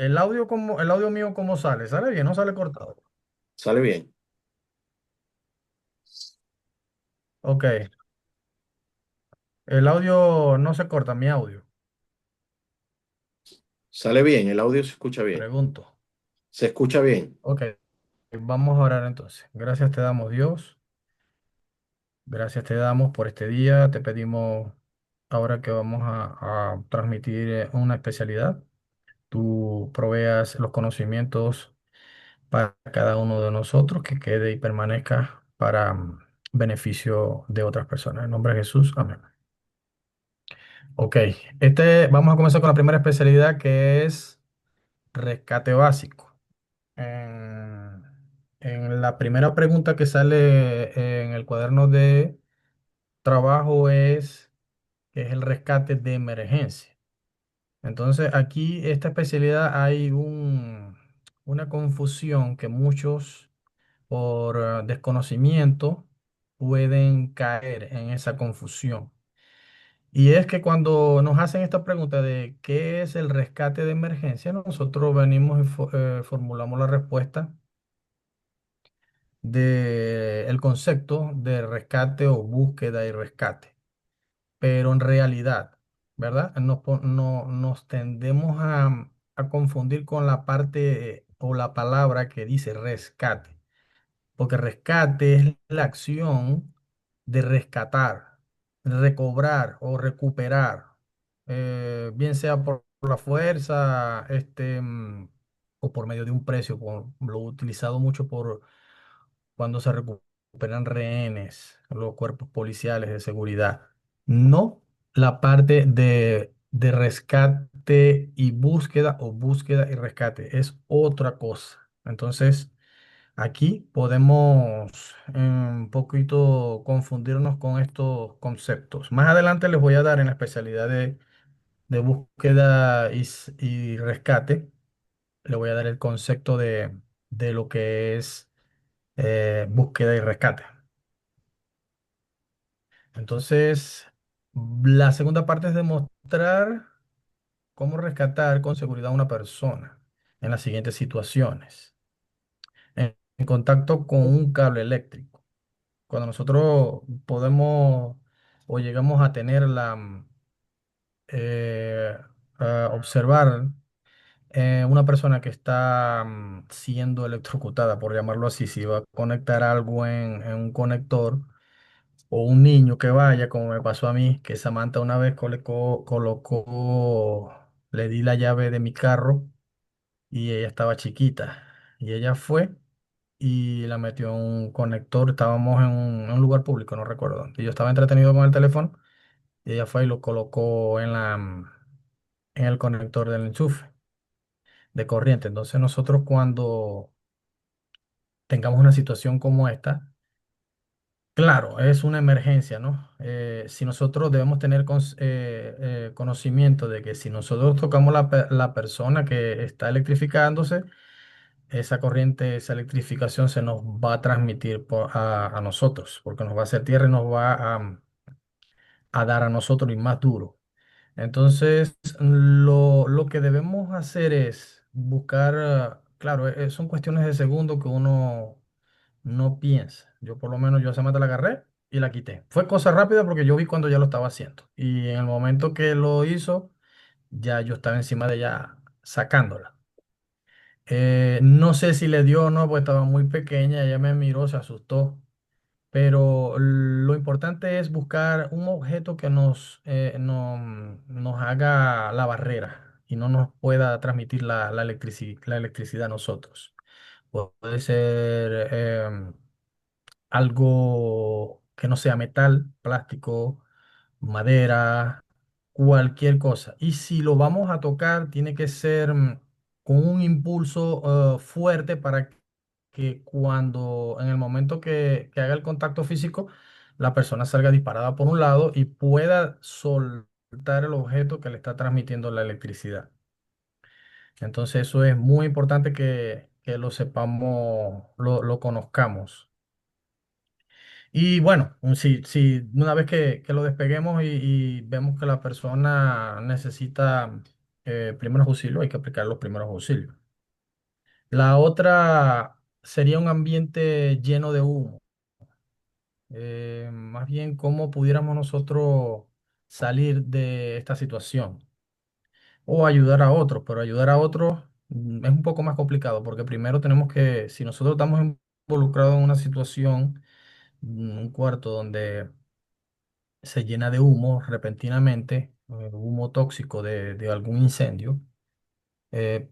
el audio mío, ¿cómo sale? ¿Sale bien? ¿No sale cortado? Sale bien, Ok. El audio no se corta, mi audio. sale bien, el audio se escucha bien. Pregunto. Se escucha bien. Ok. Vamos a orar entonces. Gracias te damos, Dios. Gracias te damos por este día. Te pedimos ahora que vamos a transmitir una especialidad. Tú proveas los conocimientos para cada uno de nosotros, que quede y permanezca para beneficio de otras personas. En nombre de Jesús, amén. Ok, vamos a comenzar con la primera especialidad que es rescate básico. En, en la primera pregunta que sale en el cuaderno de trabajo es qué es el rescate de emergencia. Entonces aquí esta especialidad hay una confusión que muchos por desconocimiento pueden caer en esa confusión. Y es que cuando nos hacen esta pregunta de qué es el rescate de emergencia, nosotros venimos y formulamos la respuesta del concepto de rescate o búsqueda y rescate. Pero en realidad, ¿verdad? Nos tendemos a confundir con la parte o la palabra que dice rescate. Porque rescate es la acción de rescatar, recobrar o recuperar, bien sea por la fuerza, o por medio de un precio, lo utilizado mucho por cuando se recuperan rehenes, los cuerpos policiales de seguridad. No la parte de rescate y búsqueda o búsqueda y rescate, es otra cosa. Entonces, aquí podemos un poquito confundirnos con estos conceptos. Más adelante les voy a dar en la especialidad de búsqueda y rescate, le voy a dar el concepto de lo que es búsqueda y rescate. Entonces, la segunda parte es demostrar cómo rescatar con seguridad a una persona en las siguientes situaciones. En contacto con un cable eléctrico. Cuando nosotros podemos o llegamos a tener eh, a observar una persona que está siendo electrocutada, por llamarlo así, si va a conectar algo en un conector o un niño que vaya, como me pasó a mí, que Samantha una vez le di la llave de mi carro y ella estaba chiquita y ella fue y la metió en un conector. Estábamos en un lugar público, no recuerdo dónde. Y yo estaba entretenido con el teléfono y ella fue y lo colocó en el conector del enchufe de corriente. Entonces nosotros cuando tengamos una situación como esta, claro, es una emergencia, ¿no? Si nosotros debemos tener conocimiento de que si nosotros tocamos la persona que está electrificándose, esa corriente, esa electrificación se nos va a transmitir a nosotros, porque nos va a hacer tierra y nos va a dar a nosotros y más duro. Entonces, lo que debemos hacer es buscar, claro, son cuestiones de segundo que uno no piensa. Yo por lo menos yo esa mata la agarré y la quité. Fue cosa rápida porque yo vi cuando ya lo estaba haciendo. Y en el momento que lo hizo, ya yo estaba encima de ella sacándola. No sé si le dio o no, porque estaba muy pequeña, ella me miró, se asustó. Pero lo importante es buscar un objeto que nos haga la barrera y no nos pueda transmitir la electricidad a nosotros. Puede ser algo que no sea metal, plástico, madera, cualquier cosa. Y si lo vamos a tocar, tiene que ser con un impulso fuerte para que cuando en el momento que haga el contacto físico, la persona salga disparada por un lado y pueda soltar el objeto que le está transmitiendo la electricidad. Entonces eso es muy importante que lo sepamos, lo conozcamos. Y bueno, si una vez que lo despeguemos y vemos que la persona necesita primeros auxilios, hay que aplicar los primeros auxilios. La otra sería un ambiente lleno de humo. Más bien, ¿cómo pudiéramos nosotros salir de esta situación? O ayudar a otros, pero ayudar a otros es un poco más complicado porque primero tenemos que, si nosotros estamos involucrados en una situación, un cuarto donde se llena de humo repentinamente, humo tóxico de algún incendio,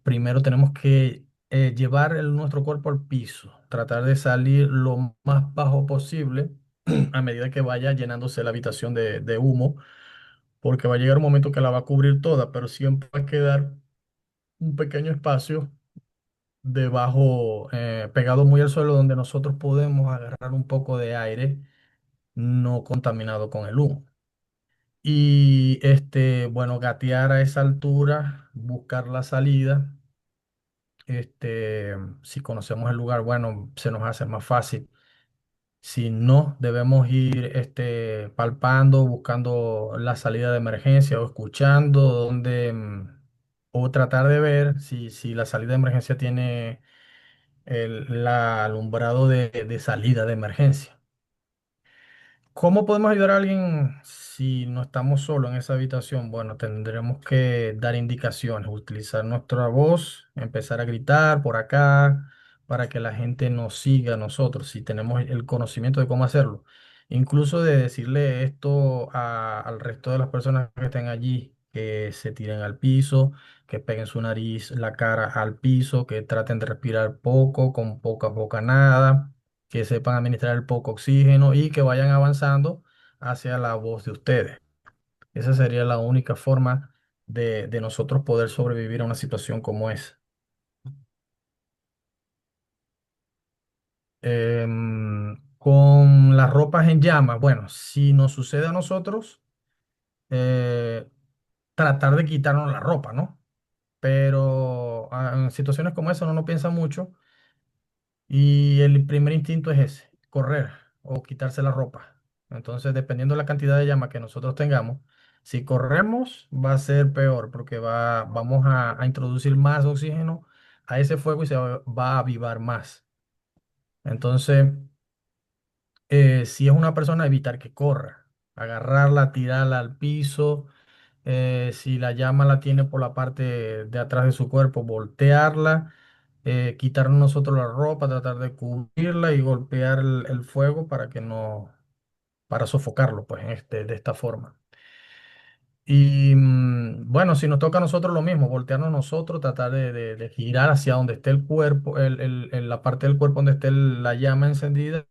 primero tenemos que llevar nuestro cuerpo al piso, tratar de salir lo más bajo posible a medida que vaya llenándose la habitación de humo, porque va a llegar un momento que la va a cubrir toda, pero siempre va a quedar un pequeño espacio debajo, pegado muy al suelo, donde nosotros podemos agarrar un poco de aire no contaminado con el humo. Y bueno, gatear a esa altura, buscar la salida. Si conocemos el lugar, bueno, se nos hace más fácil. Si no, debemos ir palpando, buscando la salida de emergencia o escuchando dónde, o tratar de ver si la salida de emergencia tiene la alumbrado de salida de emergencia. ¿Cómo podemos ayudar a alguien si no estamos solos en esa habitación? Bueno, tendremos que dar indicaciones, utilizar nuestra voz, empezar a gritar por acá para que la gente nos siga a nosotros, si tenemos el conocimiento de cómo hacerlo. Incluso de decirle esto al resto de las personas que estén allí, que se tiren al piso, que peguen su nariz, la cara al piso, que traten de respirar poco, con poca, poca nada, que sepan administrar el poco oxígeno y que vayan avanzando hacia la voz de ustedes. Esa sería la única forma de nosotros poder sobrevivir a una situación como esa. Con las ropas en llamas, bueno, si nos sucede a nosotros, eh, tratar de quitarnos la ropa, ¿no? Pero en situaciones como esa uno no piensa mucho. Y el primer instinto es ese, correr o quitarse la ropa. Entonces, dependiendo de la cantidad de llama que nosotros tengamos, si corremos va a ser peor porque vamos a introducir más oxígeno a ese fuego y se va a avivar más. Entonces, si es una persona, evitar que corra, agarrarla, tirarla al piso. Si la llama la tiene por la parte de atrás de su cuerpo, voltearla, quitarnos nosotros la ropa, tratar de cubrirla y golpear el fuego para que no, para sofocarlo, pues, de esta forma. Y bueno, si nos toca a nosotros lo mismo, voltearnos nosotros, tratar de girar hacia donde esté el cuerpo, la parte del cuerpo donde esté la llama encendida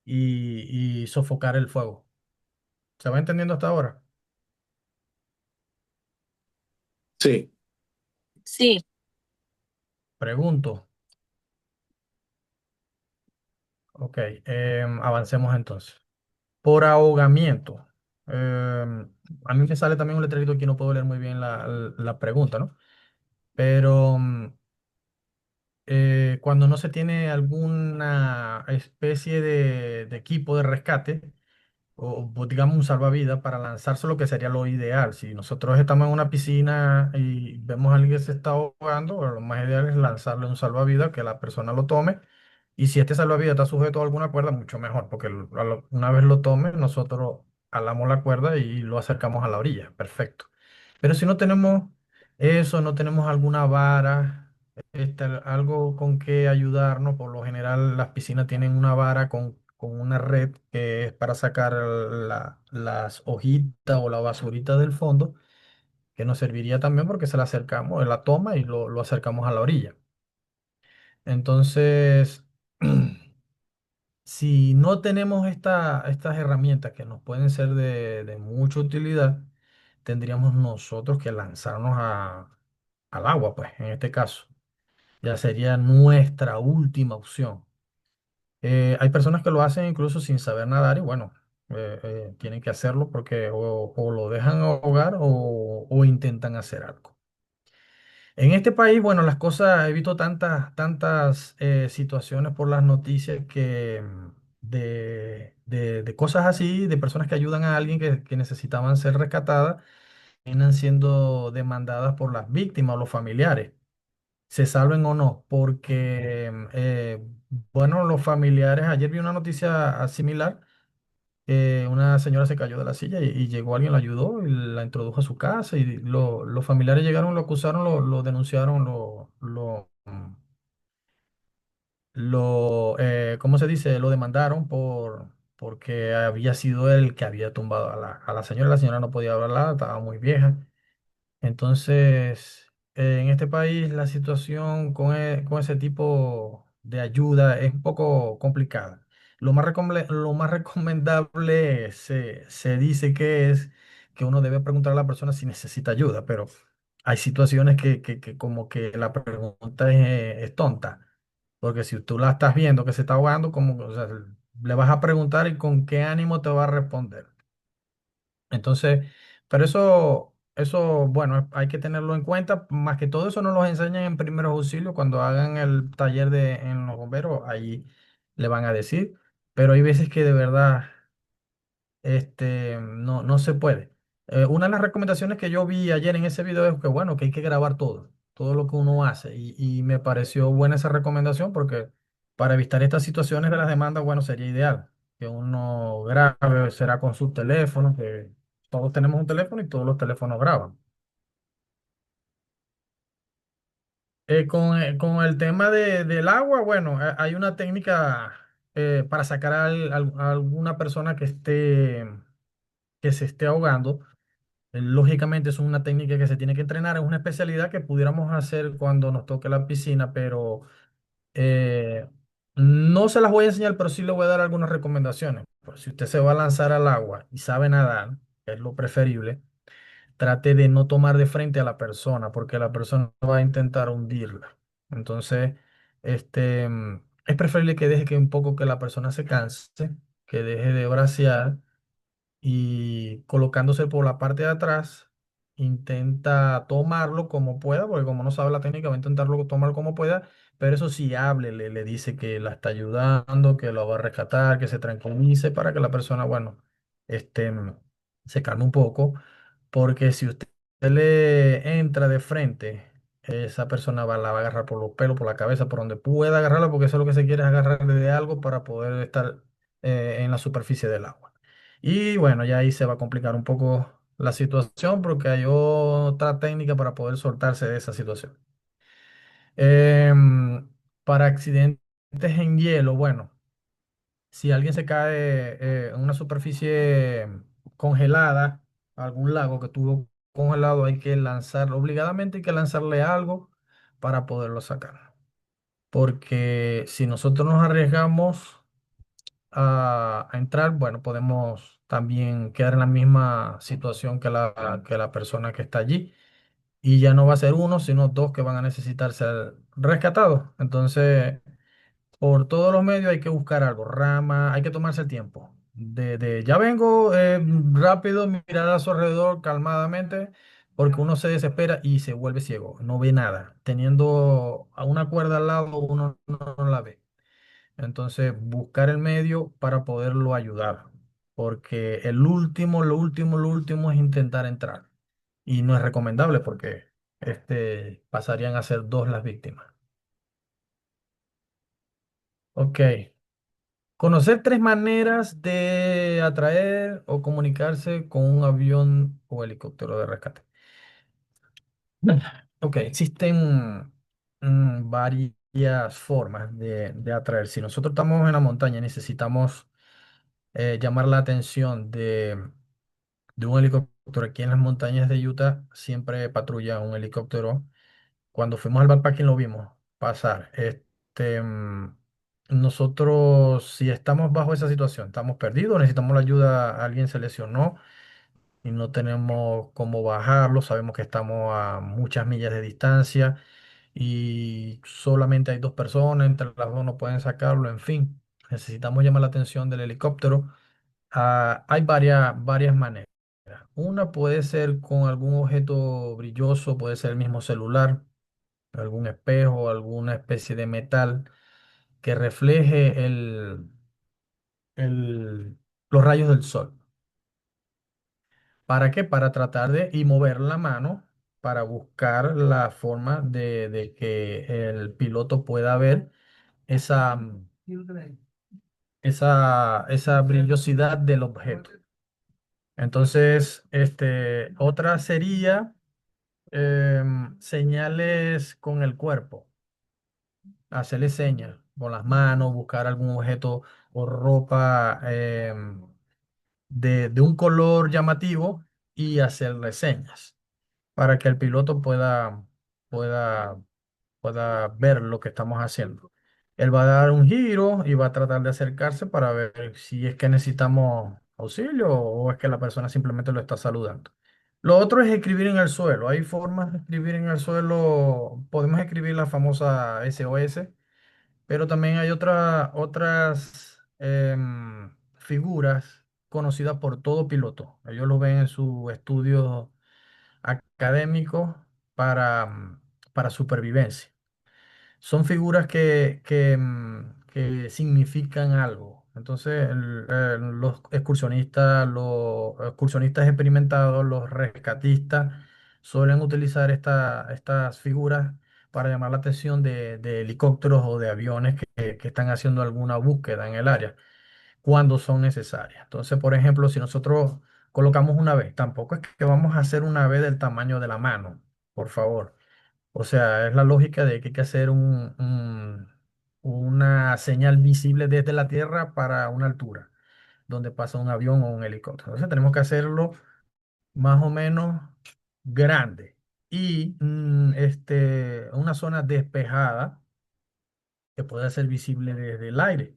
y sofocar el fuego. ¿Se va entendiendo hasta ahora? Sí, Sí, Pregunto. Ok, avancemos entonces. Por ahogamiento. A mí me sale también un letrerito aquí, no puedo leer muy bien la pregunta, ¿no? Pero cuando no se tiene alguna especie de equipo de rescate, o pues, digamos un salvavidas para lanzarse lo que sería lo ideal. Si nosotros estamos en una piscina y vemos a alguien que se está ahogando, bueno, lo más ideal es lanzarle un salvavidas, que la persona lo tome. Y si este salvavidas está sujeto a alguna cuerda, mucho mejor, porque una vez lo tome, nosotros alamos la cuerda y lo acercamos a la orilla. Perfecto. Pero si no tenemos eso, no tenemos alguna vara, algo con que ayudarnos, por lo general las piscinas tienen una vara con una red que es para sacar las hojitas o la basurita del fondo, que nos serviría también porque se la acercamos, él la toma y lo acercamos a la orilla. Entonces, si no tenemos estas herramientas que nos pueden ser de mucha utilidad, tendríamos nosotros que lanzarnos al agua, pues, en este caso. Ya sería nuestra última opción. Hay personas que lo hacen incluso sin saber nadar y bueno, tienen que hacerlo porque o lo dejan ahogar o intentan hacer algo. En este país, bueno, las cosas, he visto tantas situaciones por las noticias que de cosas así, de personas que ayudan a alguien que necesitaban ser rescatadas terminan siendo demandadas por las víctimas o los familiares, se salven o no, porque, bueno, los familiares, ayer vi una noticia similar, una señora se cayó de la silla y llegó alguien, la ayudó y la introdujo a su casa y los familiares llegaron, lo acusaron, lo denunciaron, ¿cómo se dice? Lo demandaron porque había sido él el que había tumbado a la señora. La señora no podía hablar, estaba muy vieja. Entonces, en este país la situación con ese tipo de ayuda es un poco complicada. Lo más recomendable se dice que es que uno debe preguntar a la persona si necesita ayuda, pero hay situaciones que como que la pregunta es tonta, porque si tú la estás viendo que se está ahogando, como, o sea, le vas a preguntar y con qué ánimo te va a responder. Entonces, pero eso, bueno, hay que tenerlo en cuenta. Más que todo eso nos lo enseñan en primeros auxilios cuando hagan el taller en los bomberos, ahí le van a decir. Pero hay veces que de verdad no se puede. Una de las recomendaciones que yo vi ayer en ese video es que, bueno, que hay que grabar todo lo que uno hace. Y me pareció buena esa recomendación porque para evitar estas situaciones de las demandas, bueno, sería ideal que uno grabe, será con su teléfono, que todos tenemos un teléfono y todos los teléfonos graban. Con el tema del agua, bueno, hay una técnica para sacar a alguna persona que se esté ahogando. Lógicamente es una técnica que se tiene que entrenar, es una especialidad que pudiéramos hacer cuando nos toque la piscina, pero eh, no se las voy a enseñar, pero sí le voy a dar algunas recomendaciones. Pues, si usted se va a lanzar al agua y sabe nadar, que es lo preferible, trate de no tomar de frente a la persona, porque la persona va a intentar hundirla. Entonces, es preferible que deje que un poco que la persona se canse, que deje de bracear y colocándose por la parte de atrás, intenta tomarlo como pueda, porque como no sabe la técnica, va a intentarlo tomar como pueda, pero eso sí, háblele, le dice que la está ayudando, que lo va a rescatar, que se tranquilice para que la persona, bueno, este, se calme un poco, porque si usted le entra de frente, esa persona la va a agarrar por los pelos, por la cabeza, por donde pueda agarrarla, porque eso es lo que se quiere es agarrarle de algo para poder estar en la superficie del agua. Y bueno, ya ahí se va a complicar un poco la situación porque hay otra técnica para poder soltarse de esa situación. Em, para accidentes en hielo, bueno, si alguien se cae en una superficie congelada, algún lago que estuvo congelado, hay que lanzarlo, obligadamente hay que lanzarle algo para poderlo sacar. Porque si nosotros nos arriesgamos a entrar, bueno, podemos también quedar en la misma situación que la persona que está allí. Y ya no va a ser uno, sino dos que van a necesitar ser rescatados. Entonces, por todos los medios hay que buscar algo, rama, hay que tomarse el tiempo. Ya vengo, rápido, mirar a su alrededor calmadamente, porque uno se desespera y se vuelve ciego, no ve nada. Teniendo a una cuerda al lado, uno no la ve. Entonces, buscar el medio para poderlo ayudar, porque lo último es intentar entrar. Y no es recomendable porque pasarían a ser dos las víctimas. Ok. Conocer tres maneras de atraer o comunicarse con un avión o helicóptero de rescate. Ok, existen varias formas de atraer. Si nosotros estamos en la montaña y necesitamos llamar la atención de un helicóptero. Aquí en las montañas de Utah siempre patrulla un helicóptero. Cuando fuimos al backpacking lo vimos pasar. Nosotros, si estamos bajo esa situación, estamos perdidos, necesitamos la ayuda, alguien se lesionó y no tenemos cómo bajarlo, sabemos que estamos a muchas millas de distancia y solamente hay dos personas, entre las dos no pueden sacarlo, en fin, necesitamos llamar la atención del helicóptero. Hay varias maneras. Una puede ser con algún objeto brilloso, puede ser el mismo celular, algún espejo, alguna especie de metal que refleje el- los rayos del sol. ¿Para qué? Para tratar de y mover la mano para buscar la forma de que el piloto pueda ver esa, esa brillosidad del objeto. Entonces, otra sería señales con el cuerpo, hacerle señas con las manos, buscar algún objeto o ropa de un color llamativo y hacerle señas para que el piloto pueda, pueda ver lo que estamos haciendo. Él va a dar un giro y va a tratar de acercarse para ver si es que necesitamos auxilio o es que la persona simplemente lo está saludando. Lo otro es escribir en el suelo. Hay formas de escribir en el suelo. Podemos escribir la famosa SOS, pero también hay otras figuras conocidas por todo piloto. Ellos lo ven en sus estudios académicos para supervivencia. Son figuras que significan algo. Entonces, los excursionistas experimentados, los rescatistas, suelen utilizar estas figuras para llamar la atención de helicópteros o de aviones que están haciendo alguna búsqueda en el área cuando son necesarias. Entonces, por ejemplo, si nosotros colocamos una vez, tampoco es que vamos a hacer una vez del tamaño de la mano, por favor. O sea, es la lógica de que hay que hacer una señal visible desde la Tierra para una altura, donde pasa un avión o un helicóptero. Entonces tenemos que hacerlo más o menos grande y una zona despejada que pueda ser visible desde el aire.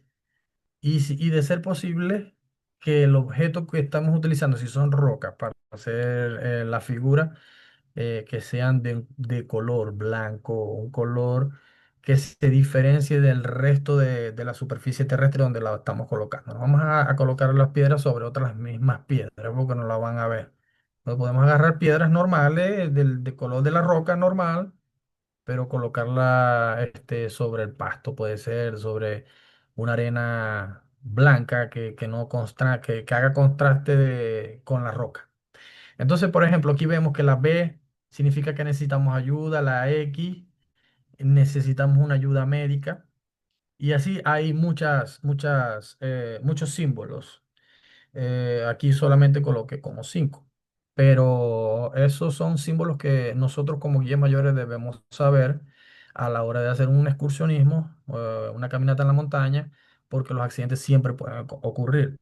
Y de ser posible que el objeto que estamos utilizando, si son rocas para hacer la figura, que sean de color blanco, un color que se diferencie del resto de la superficie terrestre donde la estamos colocando. No vamos a colocar las piedras sobre otras mismas piedras porque no la van a ver. No podemos agarrar piedras normales de color de la roca normal, pero colocarla sobre el pasto, puede ser sobre una arena blanca que no que haga contraste con la roca. Entonces, por ejemplo, aquí vemos que la B significa que necesitamos ayuda, la X necesitamos una ayuda médica y así hay muchos símbolos. Aquí solamente coloqué como cinco, pero esos son símbolos que nosotros como guías mayores debemos saber a la hora de hacer un excursionismo, una caminata en la montaña, porque los accidentes siempre pueden ocurrir.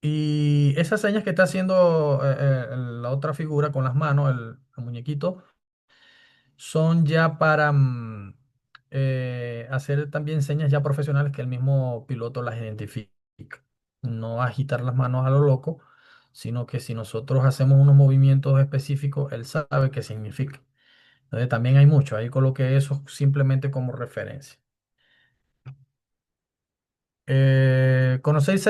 Y esas señas que está haciendo la otra figura con las manos, el muñequito, son ya para hacer también señas ya profesionales que el mismo piloto las identifica. No agitar las manos a lo loco, sino que si nosotros hacemos unos movimientos específicos, él sabe qué significa. Entonces también hay mucho, ahí coloqué eso simplemente como referencia. ¿Conocéis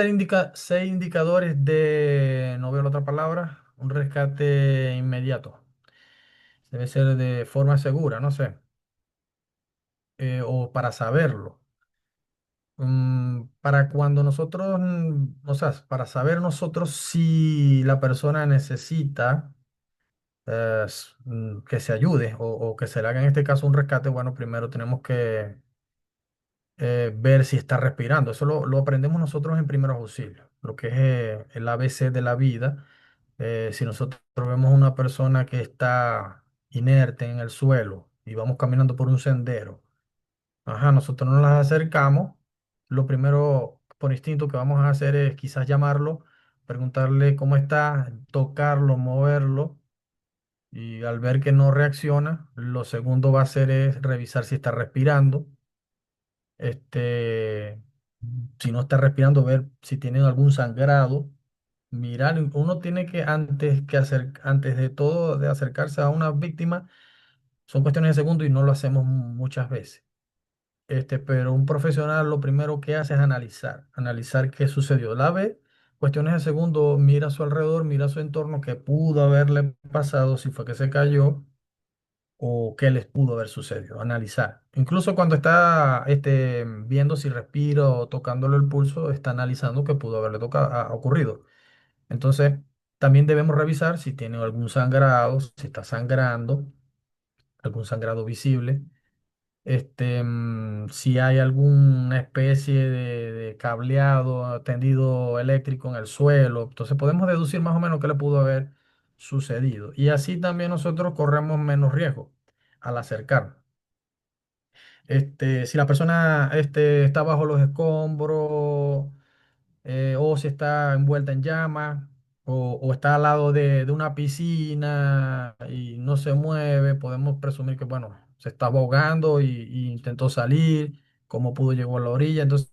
seis indicadores de, no veo la otra palabra, un rescate inmediato? Debe ser de forma segura, no sé, o para saberlo. Para cuando nosotros, o sea, para saber nosotros si la persona necesita que se ayude o que se le haga en este caso un rescate, bueno, primero tenemos que ver si está respirando. Eso lo aprendemos nosotros en primeros auxilios, lo que es el ABC de la vida. Si nosotros vemos una persona que está inerte en el suelo y vamos caminando por un sendero, ajá, nosotros nos las acercamos. Lo primero, por instinto, que vamos a hacer es quizás llamarlo, preguntarle cómo está, tocarlo, moverlo. Y al ver que no reacciona, lo segundo va a hacer es revisar si está respirando. Este, si no está respirando, ver si tiene algún sangrado. Mirar, uno tiene que antes de todo de acercarse a una víctima, son cuestiones de segundo y no lo hacemos muchas veces. Pero un profesional lo primero que hace es analizar qué sucedió. La ve, cuestiones de segundo, mira a su alrededor, mira a su entorno, qué pudo haberle pasado, si fue que se cayó o qué les pudo haber sucedido, analizar. Incluso cuando está viendo si respira o tocándole el pulso, está analizando qué pudo haberle ocurrido. Entonces, También debemos revisar si tiene algún sangrado, si está sangrando, algún sangrado visible, si hay alguna especie de cableado, tendido eléctrico en el suelo. Entonces podemos deducir más o menos qué le pudo haber sucedido. Y así también nosotros corremos menos riesgo al acercarnos. Si la persona está bajo los escombros, o si está envuelta en llamas, o está al lado de una piscina y no se mueve, podemos presumir que, bueno, se está ahogando y intentó salir, cómo pudo llegar a la orilla. Entonces,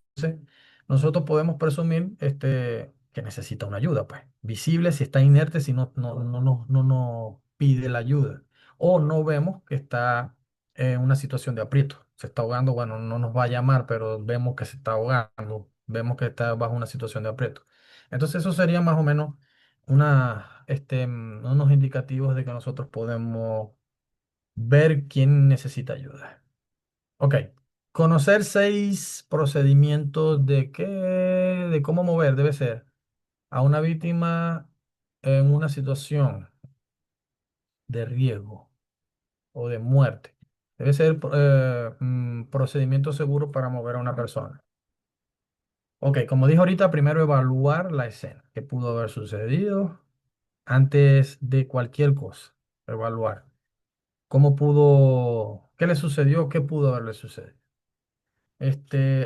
nosotros podemos presumir que necesita una ayuda, pues, visible si está inerte, si no nos pide la ayuda, o no vemos que está en una situación de aprieto. Se está ahogando, bueno, no nos va a llamar, pero vemos que se está ahogando, vemos que está bajo una situación de aprieto. Entonces, eso sería más o menos unos indicativos de que nosotros podemos ver quién necesita ayuda. Ok. Conocer 6 procedimientos de cómo mover debe ser a una víctima en una situación de riesgo o de muerte. Debe ser procedimiento seguro para mover a una persona. Ok, como dije ahorita, primero evaluar la escena, qué pudo haber sucedido antes de cualquier cosa. Evaluar cómo pudo, qué le sucedió, qué pudo haberle sucedido.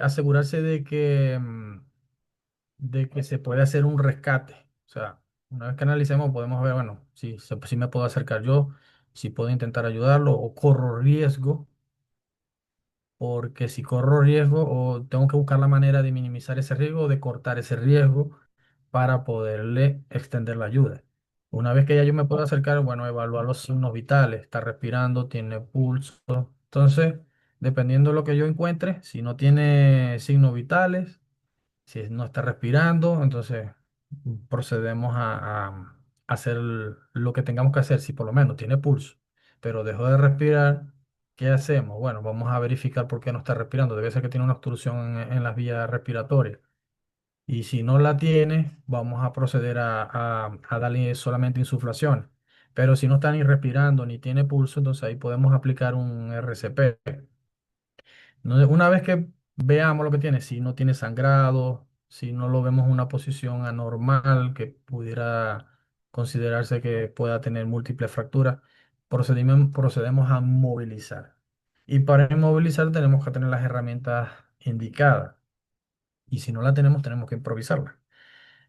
Asegurarse de que se puede hacer un rescate. O sea, una vez que analicemos, podemos ver, bueno, si me puedo acercar yo, si puedo intentar ayudarlo o corro riesgo, porque si corro riesgo o tengo que buscar la manera de minimizar ese riesgo o de cortar ese riesgo para poderle extender la ayuda. Una vez que ya yo me puedo acercar, bueno, evaluar los signos vitales, está respirando, tiene pulso. Entonces, dependiendo de lo que yo encuentre, si no tiene signos vitales, si no está respirando, entonces procedemos a hacer lo que tengamos que hacer, si por lo menos tiene pulso, pero dejó de respirar. ¿Qué hacemos? Bueno, vamos a verificar por qué no está respirando. Debe ser que tiene una obstrucción en las vías respiratorias. Y si no la tiene, vamos a proceder a darle solamente insuflación. Pero si no está ni respirando ni tiene pulso, entonces ahí podemos aplicar un RCP. Una vez que veamos lo que tiene, si no tiene sangrado, si no lo vemos en una posición anormal que pudiera considerarse que pueda tener múltiples fracturas, procedemos a movilizar. Y para inmovilizar tenemos que tener las herramientas indicadas. Y si no la tenemos, tenemos que improvisarla,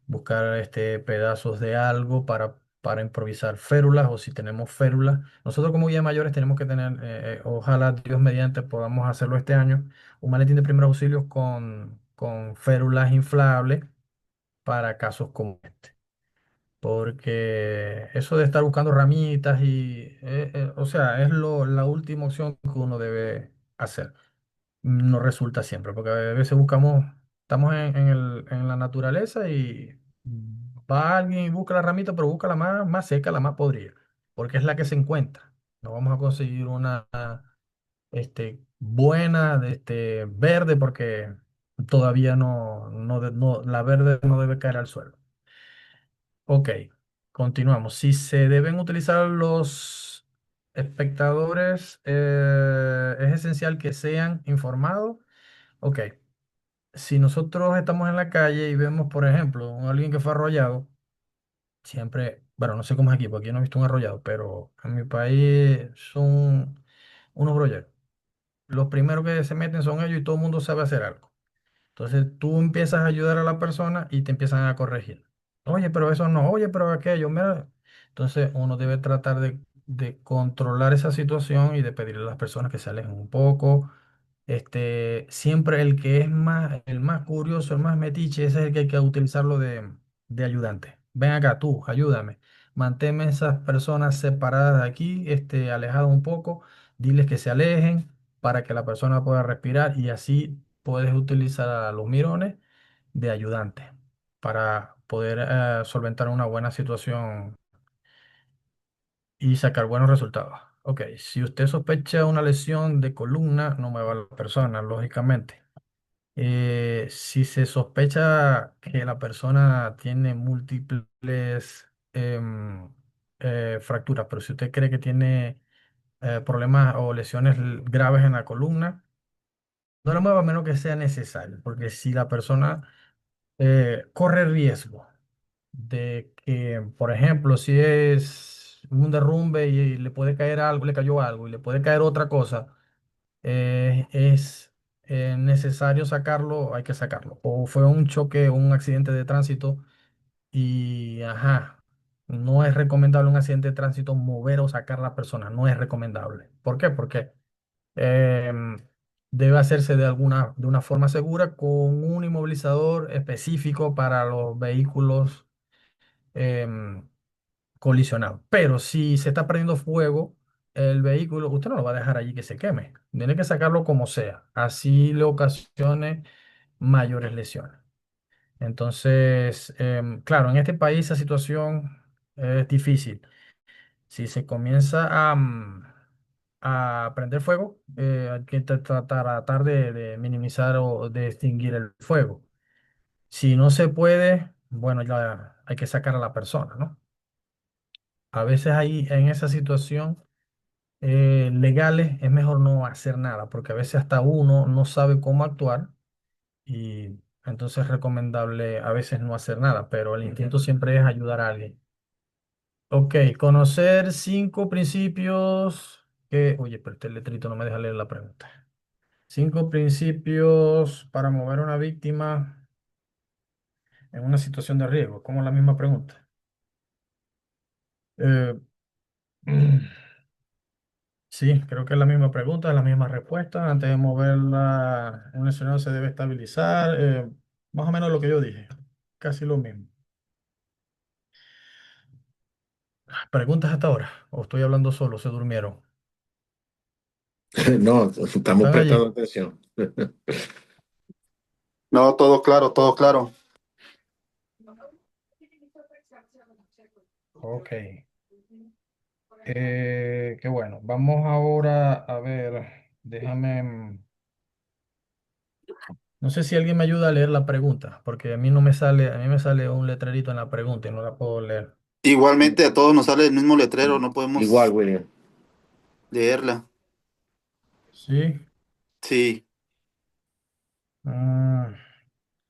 buscar pedazos de algo para improvisar férulas, o si tenemos férulas. Nosotros como guía mayores tenemos que tener, ojalá Dios mediante podamos hacerlo este año, un maletín de primeros auxilios con férulas inflables para casos como este. Porque eso de estar buscando ramitas o sea, es la última opción que uno debe hacer. No resulta siempre, porque a veces estamos en la naturaleza y va alguien y busca la ramita, pero busca la más seca, la más podrida, porque es la que se encuentra. No vamos a conseguir una buena, verde, porque todavía la verde no debe caer al suelo. Ok, continuamos. Si se deben utilizar los espectadores, es esencial que sean informados. Ok, si nosotros estamos en la calle y vemos, por ejemplo, a alguien que fue arrollado, siempre, bueno, no sé cómo es aquí, porque yo no he visto un arrollado, pero en mi país son unos brolleros. Los primeros que se meten son ellos y todo el mundo sabe hacer algo. Entonces tú empiezas a ayudar a la persona y te empiezan a corregir. Oye, pero eso no, oye, pero aquello, mira. Entonces uno debe tratar de controlar esa situación y de pedirle a las personas que se alejen un poco. Siempre el que es el más curioso, el más metiche, ese es el que hay que utilizarlo de ayudante. Ven acá, tú, ayúdame. Manténme esas personas separadas de aquí, alejadas un poco. Diles que se alejen para que la persona pueda respirar, y así puedes utilizar a los mirones de ayudante para poder solventar una buena situación y sacar buenos resultados. Ok, si usted sospecha una lesión de columna, no mueva a la persona, lógicamente. Si se sospecha que la persona tiene múltiples em, fracturas, pero si usted cree que tiene problemas o lesiones graves en la columna, no la mueva a menos que sea necesario, porque si la persona corre riesgo de que, por ejemplo, si es un derrumbe y le puede caer algo, le cayó algo y le puede caer otra cosa, es necesario sacarlo, hay que sacarlo. O fue un choque, un accidente de tránsito y, ajá, no es recomendable un accidente de tránsito mover o sacar a la persona, no es recomendable. ¿Por qué? Porque em, debe hacerse de una forma segura con un inmovilizador específico para los vehículos em, colisionados. Pero si se está prendiendo fuego el vehículo, usted no lo va a dejar allí que se queme. Tiene que sacarlo como sea, así le ocasione mayores lesiones. Entonces, claro, en este país la situación es difícil. Si se comienza a prender fuego, hay que tratar de minimizar o de extinguir el fuego. Si no se puede, bueno, ya hay que sacar a la persona, ¿no? A veces ahí en esa situación legales es mejor no hacer nada, porque a veces hasta uno no sabe cómo actuar y entonces es recomendable a veces no hacer nada, pero el intento siempre es ayudar a alguien. Ok, conocer 5 principios que... Oye, pero este letrito no me deja leer la pregunta. 5 principios para mover a una víctima en una situación de riesgo, como la misma pregunta. Eh, sí, creo que es la misma pregunta, la misma respuesta. Antes de moverla, un escenario se debe estabilizar. Más o menos lo que yo dije, casi lo mismo. ¿Preguntas hasta ahora? ¿O estoy hablando solo? ¿Se durmieron? No, estamos ¿Están prestando allí? atención. No, todo claro, todo claro. Ok. Qué bueno. Vamos ahora a ver. Déjame. No sé si alguien me ayuda a leer la pregunta, porque a mí no me sale, a mí me sale un letrerito en la pregunta y no la puedo leer. Igualmente a todos nos sale el mismo letrero, no Igual, podemos William. leerla. Sí. Sí, Mm,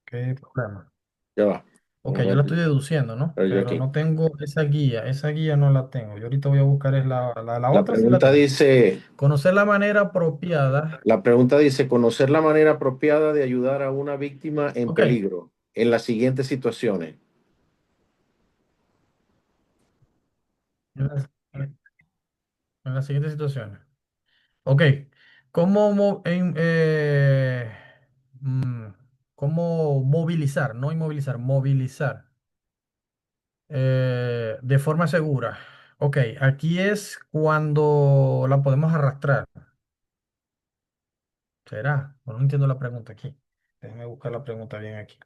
qué problema. Ya va. Ok, Un yo la estoy momentito. deduciendo, ¿no? Pero yo Pero aquí. no tengo esa guía no la tengo. Yo ahorita voy a buscar es la La otra sí la pregunta tengo. dice, Conocer la manera apropiada. la pregunta dice, conocer la manera apropiada de ayudar a una víctima en Ok, peligro en las siguientes situaciones. en las, en las siguientes situaciones. Ok, ¿cómo, mm, cómo movilizar? No inmovilizar, movilizar de forma segura. Ok, aquí es cuando la podemos arrastrar. ¿Será? No entiendo la pregunta aquí. Déjame buscar la pregunta bien aquí.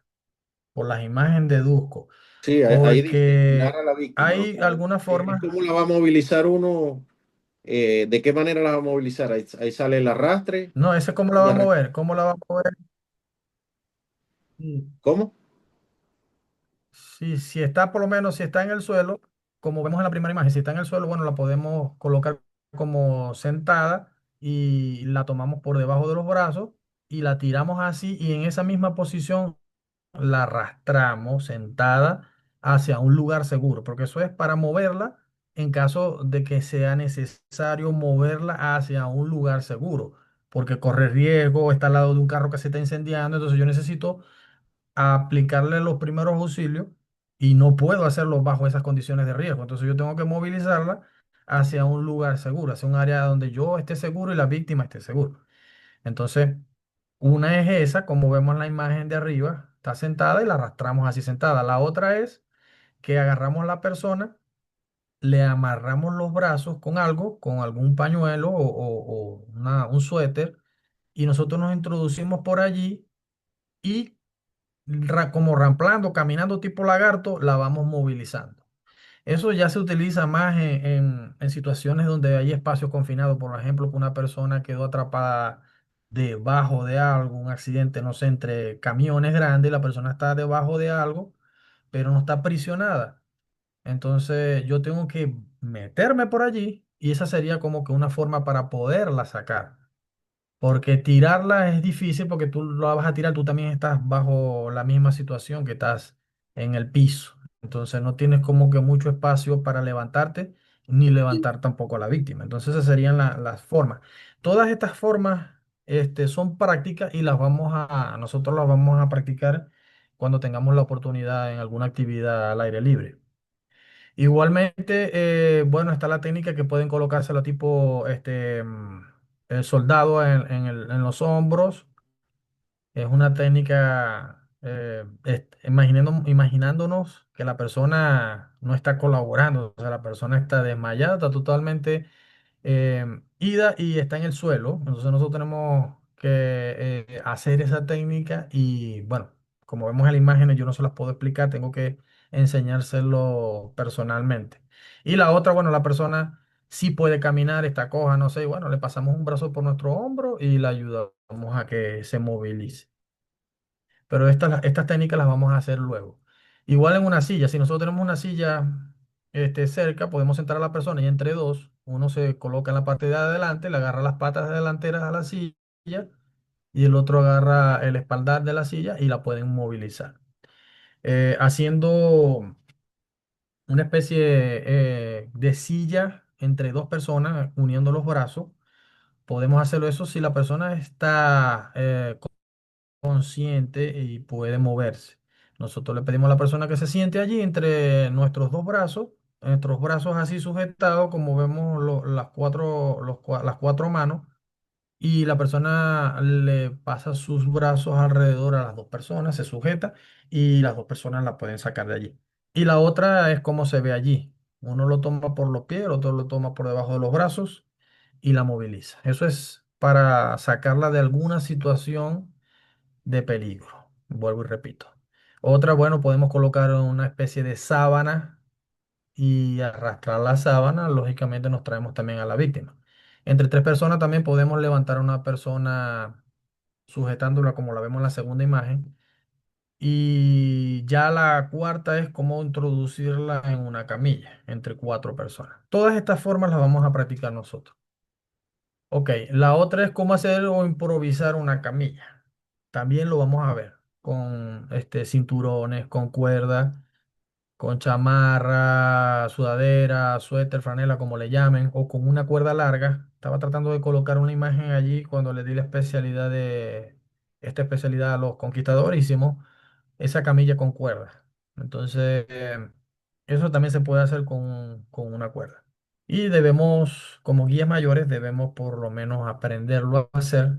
Por las imágenes deduzco. Sí, ahí dice, guiar Porque a la víctima. O hay sea, alguna es forma. como la va a movilizar uno. ¿De qué manera la va a movilizar? Ahí sale el arrastre. No, ese cómo la Y va a mover. ¿Cómo la va a mover? ¿Cómo? Si está por lo menos, si está en el suelo, como vemos en la primera imagen, si está en el suelo, bueno, la podemos colocar como sentada y la tomamos por debajo de los brazos y la tiramos así y en esa misma posición la arrastramos sentada hacia un lugar seguro, porque eso es para moverla en caso de que sea necesario moverla hacia un lugar seguro, porque corre riesgo, está al lado de un carro que se está incendiando, entonces yo necesito a aplicarle los primeros auxilios y no puedo hacerlo bajo esas condiciones de riesgo. Entonces yo tengo que movilizarla hacia un lugar seguro, hacia un área donde yo esté seguro y la víctima esté seguro. Entonces, una es esa, como vemos en la imagen de arriba, está sentada y la arrastramos así sentada. La otra es que agarramos a la persona, le amarramos los brazos con algo, con algún pañuelo o un suéter, y nosotros nos introducimos por allí y como ramplando, caminando tipo lagarto, la vamos movilizando. Eso ya se utiliza más en situaciones donde hay espacio confinado, por ejemplo, que una persona quedó atrapada debajo de algo, un accidente, no sé, entre camiones grandes, la persona está debajo de algo, pero no está aprisionada. Entonces yo tengo que meterme por allí y esa sería como que una forma para poderla sacar. Porque tirarla es difícil porque tú la vas a tirar, tú también estás bajo la misma situación que estás en el piso. Entonces no tienes como que mucho espacio para levantarte ni levantar tampoco a la víctima. Entonces esas serían las formas. Todas estas formas son prácticas y nosotros las vamos a practicar cuando tengamos la oportunidad en alguna actividad al aire libre. Igualmente, bueno, está la técnica que pueden colocársela tipo el soldado en los hombros. Es una técnica, imaginándonos que la persona no está colaborando, o sea, la persona está desmayada, está totalmente ida y está en el suelo. Entonces nosotros tenemos que hacer esa técnica y bueno, como vemos en la imagen, yo no se las puedo explicar, tengo que enseñárselo personalmente. Y la otra, bueno, la persona sí puede caminar, está coja, no sé, y bueno, le pasamos un brazo por nuestro hombro y la ayudamos a que se movilice. Pero estas técnicas las vamos a hacer luego. Igual en una silla, si nosotros tenemos una silla cerca, podemos sentar a la persona y entre dos, uno se coloca en la parte de adelante, le agarra las patas delanteras a la silla y el otro agarra el espaldar de la silla y la pueden movilizar. Haciendo una especie de silla entre dos personas, uniendo los brazos, podemos hacerlo eso si la persona está consciente y puede moverse. Nosotros le pedimos a la persona que se siente allí entre nuestros brazos así sujetados, como vemos las cuatro manos, y la persona le pasa sus brazos alrededor a las dos personas, se sujeta y las dos personas la pueden sacar de allí. Y la otra es como se ve allí. Uno lo toma por los pies, el otro lo toma por debajo de los brazos y la moviliza. Eso es para sacarla de alguna situación de peligro. Vuelvo y repito. Otra, bueno, podemos colocar una especie de sábana y arrastrar la sábana. Lógicamente nos traemos también a la víctima. Entre tres personas también podemos levantar a una persona sujetándola como la vemos en la segunda imagen. Y ya la cuarta es cómo introducirla en una camilla entre cuatro personas. Todas estas formas las vamos a practicar nosotros. Ok, la otra es cómo hacer o improvisar una camilla. También lo vamos a ver con cinturones, con cuerda, con chamarra, sudadera, suéter, franela, como le llamen, o con una cuerda larga. Estaba tratando de colocar una imagen allí cuando le di esta especialidad a los conquistadores, hicimos esa camilla con cuerda. Entonces, eso también se puede hacer con una cuerda. Y debemos, como guías mayores, debemos por lo menos aprenderlo a hacer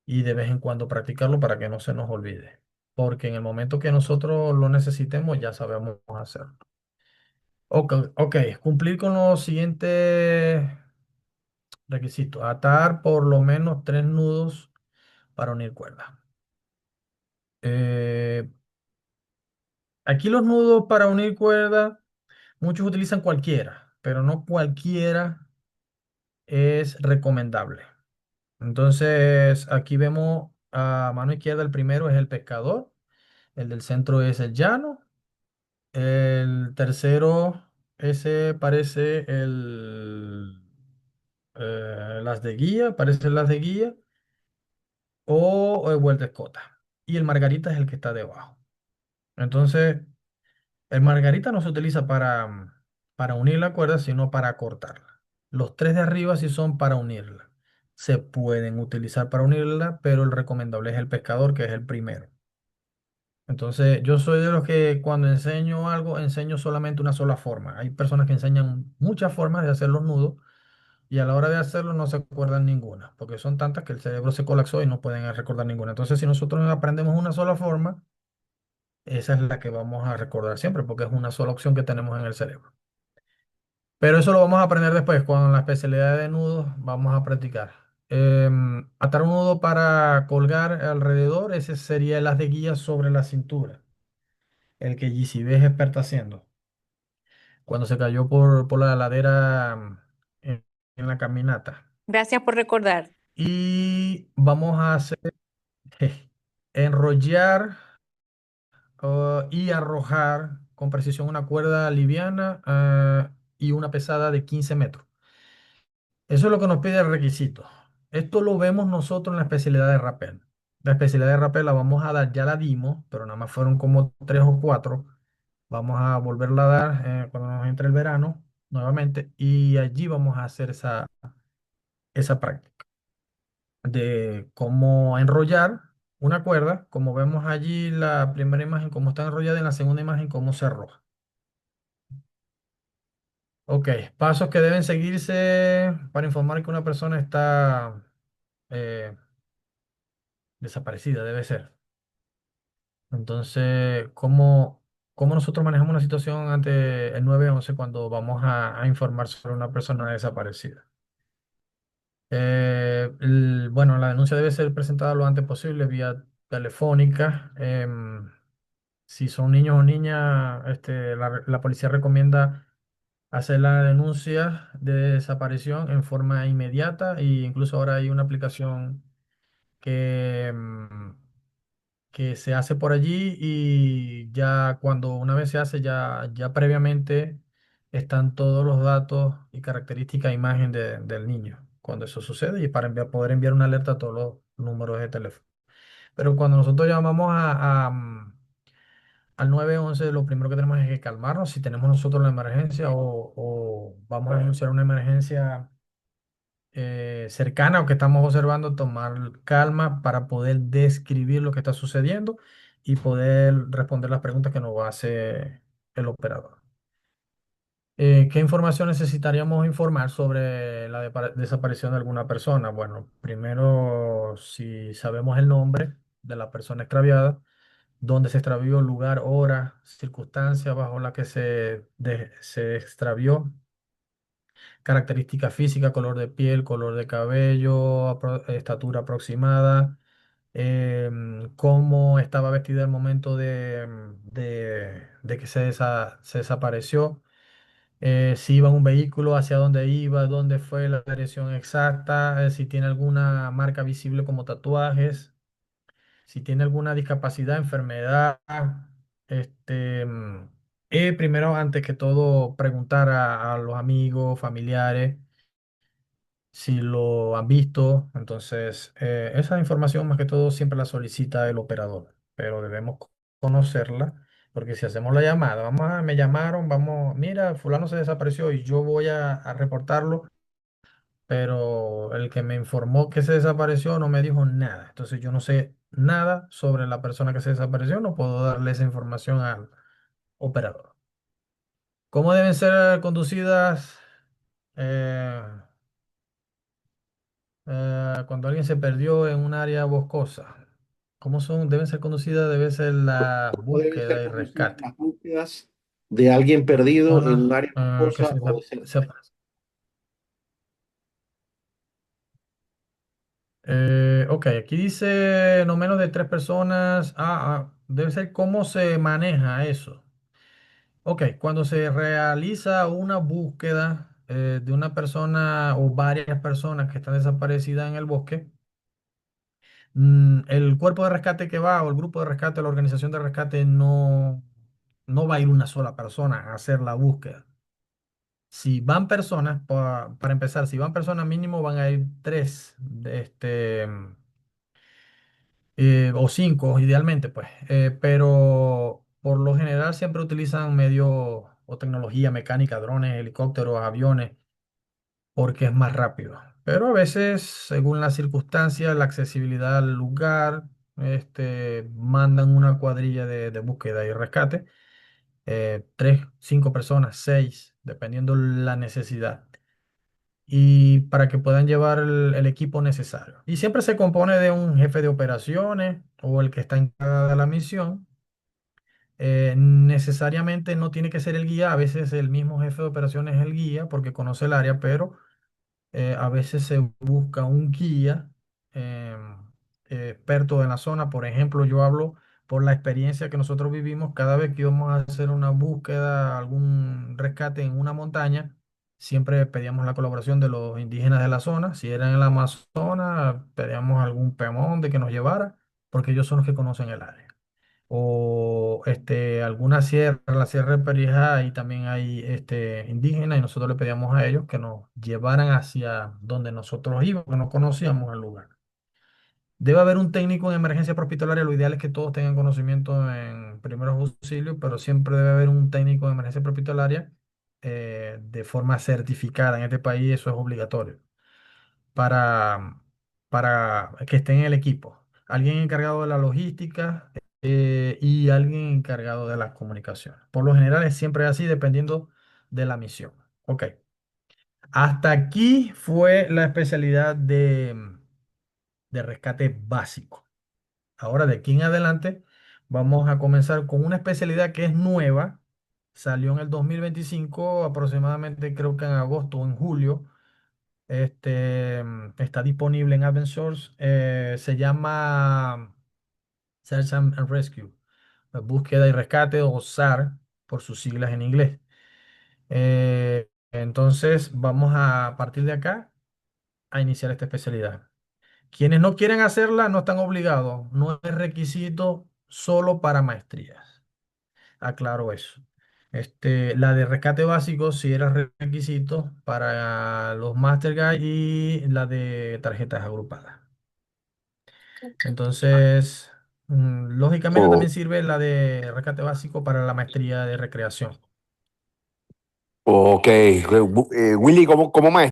y de vez en cuando practicarlo para que no se nos olvide. Porque en el momento que nosotros lo necesitemos, ya sabemos hacerlo. Ok, ok, cumplir con los siguientes requisitos. Atar por lo menos tres nudos para unir cuerdas. Eh, Aquí los nudos para unir cuerdas, muchos utilizan cualquiera, pero no cualquiera es recomendable. Entonces, aquí vemos a mano izquierda el primero es el pescador, el del centro es el llano, el tercero, ese parece las de guía, parece las de guía, o el vuelta escota. Y el margarita es el que está debajo. Entonces, el margarita no se utiliza para unir la cuerda, sino para cortarla. Los tres de arriba sí son para unirla. Se pueden utilizar para unirla, pero el recomendable es el pescador, que es el primero. Entonces, yo soy de los que cuando enseño algo, enseño solamente una sola forma. Hay personas que enseñan muchas formas de hacer los nudos y a la hora de hacerlo no se acuerdan ninguna, porque son tantas que el cerebro se colapsó y no pueden recordar ninguna. Entonces, si nosotros aprendemos una sola forma, esa es la que vamos a recordar siempre, porque es una sola opción que tenemos en el cerebro. Pero eso lo vamos a aprender después, con la especialidad de nudos vamos a practicar. Atar un nudo para colgar alrededor, ese sería el haz de guía sobre la cintura, el que GCB es experta haciendo. Cuando se cayó por la ladera en la caminata. Gracias por recordar. Y vamos a hacer enrollar y arrojar con precisión una cuerda liviana y una pesada de 15 metros. Eso es lo que nos pide el requisito. Esto lo vemos nosotros en la especialidad de rappel. La especialidad de rappel la vamos a dar, ya la dimos, pero nada más fueron como tres o cuatro. Vamos a volverla a dar cuando nos entre el verano nuevamente y allí vamos a hacer esa práctica de cómo enrollar una cuerda, como vemos allí la primera imagen, cómo está enrollada, y en la segunda imagen, cómo se arroja. Ok, pasos que deben seguirse para informar que una persona está eh, desaparecida, debe ser. Entonces, ¿cómo nosotros manejamos una situación ante el 911 cuando vamos a informar sobre una persona desaparecida? Bueno, la denuncia debe ser presentada lo antes posible vía telefónica. Si son niños o niñas, la policía recomienda hacer la denuncia de desaparición en forma inmediata e incluso ahora hay una aplicación que, que se hace por allí y ya cuando una vez se hace, ya previamente están todos los datos y características e imagen del niño cuando eso sucede y para poder enviar una alerta a todos los números de teléfono. Pero cuando nosotros llamamos al 911 lo primero que tenemos es que calmarnos si tenemos nosotros la emergencia o vamos a anunciar una emergencia cercana o que estamos observando, tomar calma para poder describir lo que está sucediendo y poder responder las preguntas que nos va a hacer el operador. ¿Qué información necesitaríamos informar sobre la desaparición de alguna persona? Bueno, primero, si sabemos el nombre de la persona extraviada, dónde se extravió, lugar, hora, circunstancia bajo la que se extravió, característica física, color de piel, color de cabello, estatura aproximada, cómo estaba vestida al momento de que se desapareció, si iba en un vehículo, hacia dónde iba, dónde fue la dirección exacta, si tiene alguna marca visible como tatuajes, si tiene alguna discapacidad, enfermedad. Este, mm, Primero, antes que todo, preguntar a los amigos, familiares si lo han visto. Entonces, esa información más que todo siempre la solicita el operador, pero debemos conocerla, porque si hacemos la llamada, me llamaron, vamos, mira, fulano se desapareció y yo voy a reportarlo, pero el que me informó que se desapareció no me dijo nada. Entonces, yo no sé nada sobre la persona que se desapareció, no puedo darle esa información al operador. ¿Cómo deben ser conducidas? eh, Cuando alguien se perdió en un área boscosa, deben ser conducidas? Debe ser la ¿Cómo deben ser búsqueda y conducidas rescate. las búsquedas de alguien perdido en un Una área que rocosa o desértica? ok, aquí dice no menos de tres personas. Debe ser cómo se maneja eso. Ok, cuando se realiza una búsqueda de una persona o varias personas que están desaparecidas en el bosque, el cuerpo de rescate que va o el grupo de rescate, la organización de rescate no va a ir una sola persona a hacer la búsqueda. Si van personas, para empezar, si van personas mínimo van a ir tres, o cinco idealmente, pues. Pero por lo general siempre utilizan medios o tecnología mecánica, drones, helicópteros, aviones porque es más rápido. Pero a veces, según las circunstancias, la accesibilidad al lugar, mandan una cuadrilla de búsqueda y rescate, tres, cinco personas, seis, dependiendo la necesidad, y para que puedan llevar el equipo necesario. Y siempre se compone de un jefe de operaciones o el que está encargado de la misión. Necesariamente no tiene que ser el guía, a veces el mismo jefe de operaciones es el guía porque conoce el área, pero a veces se busca un guía em, experto en la zona. Por ejemplo, yo hablo por la experiencia que nosotros vivimos cada vez que íbamos a hacer una búsqueda, algún rescate en una montaña. Siempre pedíamos la colaboración de los indígenas de la zona. Si era en el Amazonas, pedíamos algún peón de que nos llevara, porque ellos son los que conocen el área. o alguna sierra, la Sierra de Perijá, y también hay indígenas, y nosotros le pedíamos a ellos que nos llevaran hacia donde nosotros íbamos, que no conocíamos el lugar. Debe haber un técnico en emergencia hospitalaria. Lo ideal es que todos tengan conocimiento en primeros auxilios, pero siempre debe haber un técnico de emergencia hospitalaria de forma certificada. En este país eso es obligatorio para, para que estén en el equipo. Alguien encargado de la logística y alguien encargado de las comunicaciones. Por lo general es siempre así, dependiendo de la misión. Ok. Hasta aquí fue la especialidad de rescate básico. Ahora, de aquí en adelante, vamos a comenzar con una especialidad que es nueva. Salió en el 2025, aproximadamente creo que en agosto o en julio. Está disponible en Open Source. Se llama Search and Rescue, búsqueda y rescate, o SAR por sus siglas en inglés. Entonces, vamos a partir de acá a iniciar esta especialidad. Quienes no quieren hacerla no están obligados, no es requisito solo para maestrías. Aclaro eso. La de rescate básico sí era requisito para los Master Guide y la de tarjetas agrupadas. Entonces, lógicamente O, también sirve la de rescate básico para la maestría de recreación. ok, Willy, ¿cómo maestro?